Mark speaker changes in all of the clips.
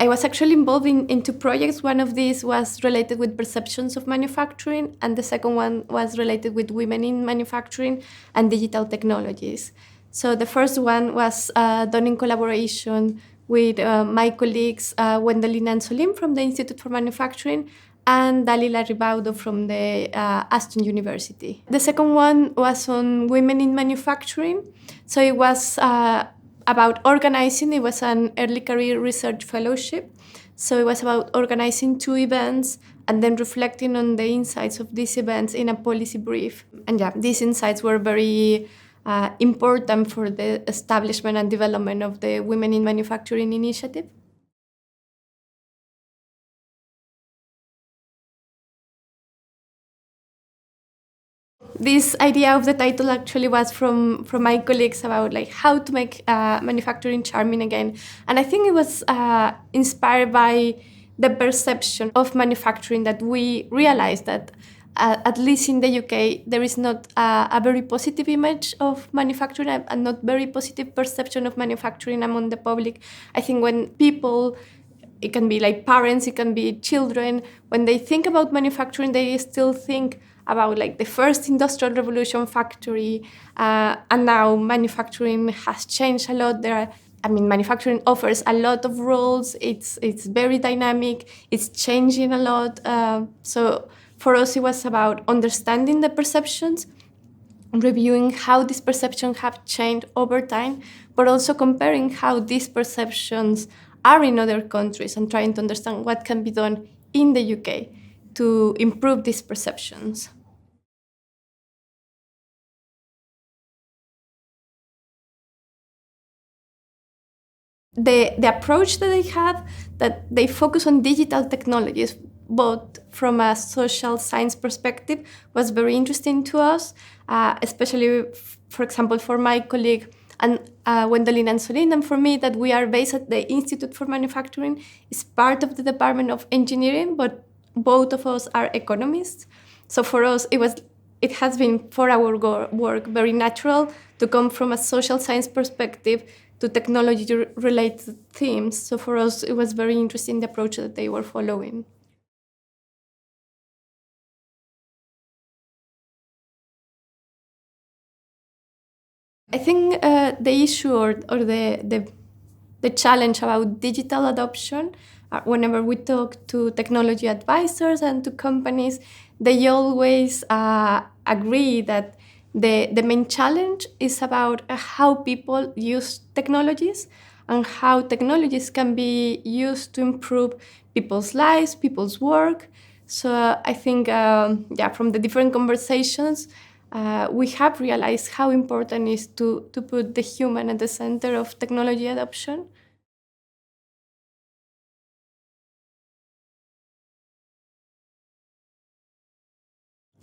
Speaker 1: I was actually involved in two projects. One of these was related with perceptions of manufacturing, and the second one was related with women in manufacturing and digital technologies. So the first one was done in collaboration with my colleagues Wendelin and Solim from the Institute for Manufacturing and Dalila Ribaudo from the Aston University. The second one was on women in manufacturing. So it was about organizing. It was an early career research fellowship. So it was about organizing two events and then reflecting on the insights of these events in a policy brief. And yeah, these insights were very important for the establishment and development of the Women in Manufacturing initiative. This idea of the title actually was from my colleagues about like how to make manufacturing charming again. And I think it was inspired by the perception of manufacturing that we realized that at least in the UK, there is not a very positive image of manufacturing and not very positive perception of manufacturing among the public. I think when people, it can be like parents, it can be children, when they think about manufacturing, they still think about like the first industrial revolution factory, and now manufacturing has changed a lot. Manufacturing offers a lot of roles. It's very dynamic. It's changing a lot. So for us, it was about understanding the perceptions, reviewing how these perceptions have changed over time, but also comparing how these perceptions are in other countries and trying to understand what can be done in the UK to improve these perceptions. The approach that they have, that they focus on digital technologies, but from a social science perspective, was very interesting to us, especially, for example, for my colleague and Wendelin and Solin, and for me, that we are based at the Institute for Manufacturing, is part of the Department of Engineering, but both of us are economists. So for us, it has been for our work very natural to come from a social science perspective to technology-related themes. So for us, it was very interesting the approach that they were following. I think the issue or the challenge about digital adoption, whenever we talk to technology advisors and to companies, they always agree that the main challenge is about how people use technologies and how technologies can be used to improve people's lives, people's work. So I think, from the different conversations, we have realized how important it is to put the human at the center of technology adoption.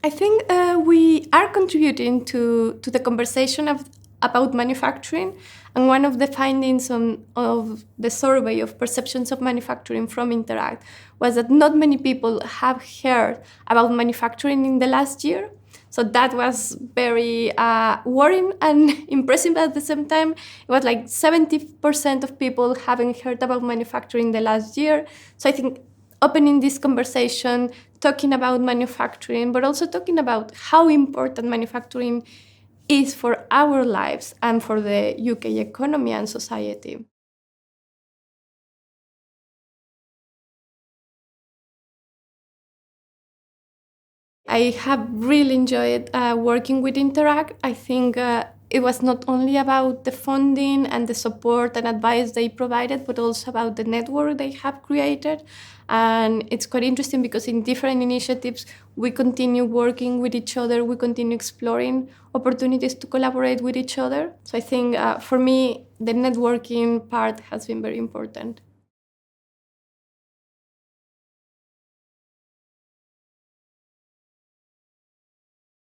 Speaker 1: I think we are contributing to the conversation about manufacturing. And one of the findings of the survey of perceptions of manufacturing from InterAct was that not many people have heard about manufacturing in the last year. So that was very worrying and impressive at the same time. It was like 70% of people haven't heard about manufacturing the last year. So I think opening this conversation, talking about manufacturing, but also talking about how important manufacturing is for our lives and for the UK economy and society. I have really enjoyed working with InterAct. I think it was not only about the funding and the support and advice they provided, but also about the network they have created. And it's quite interesting because in different initiatives, we continue working with each other, we continue exploring opportunities to collaborate with each other. So I think for me, the networking part has been very important.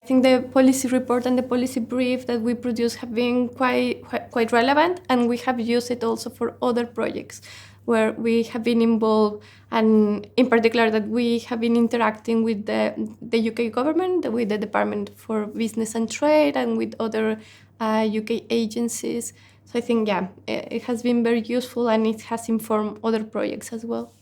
Speaker 1: I think the policy report and the policy brief that we produce have been quite relevant, and we have used it also for other projects where we have been involved, and in particular that we have been interacting with the UK government, with the Department for Business and Trade, and with other UK agencies. So I think, yeah, it has been very useful and it has informed other projects as well.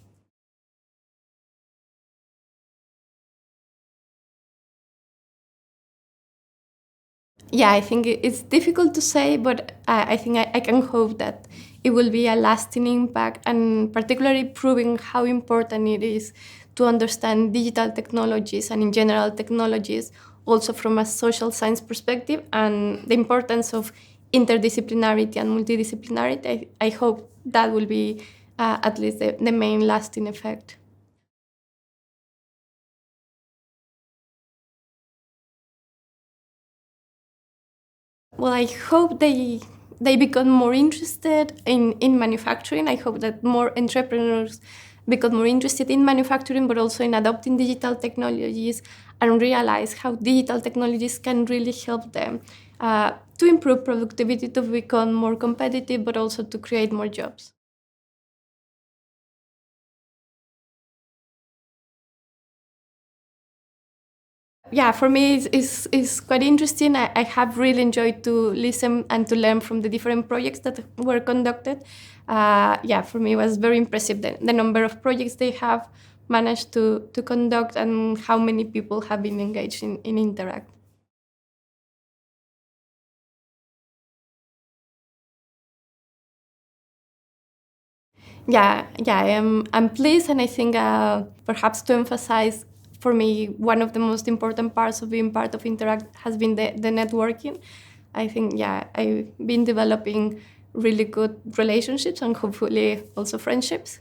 Speaker 1: Yeah, I think it's difficult to say, but I think I can hope that it will be a lasting impact, and particularly proving how important it is to understand digital technologies and in general technologies, also from a social science perspective, and the importance of interdisciplinarity and multidisciplinarity. I hope that will be at least the main lasting effect. Well, I hope they become more interested in manufacturing. I hope that more entrepreneurs become more interested in manufacturing, but also in adopting digital technologies and realize how digital technologies can really help them to improve productivity, to become more competitive, but also to create more jobs. Yeah, for me, it's quite interesting. I have really enjoyed to listen and to learn from the different projects that were conducted. Yeah, for me, it was very impressive the number of projects they have managed to conduct and how many people have been engaged in InterAct. Yeah, I'm pleased, and I think perhaps to emphasize for me one of the most important parts of being part of Interact has been the networking. I think I've been developing really good relationships and hopefully also friendships.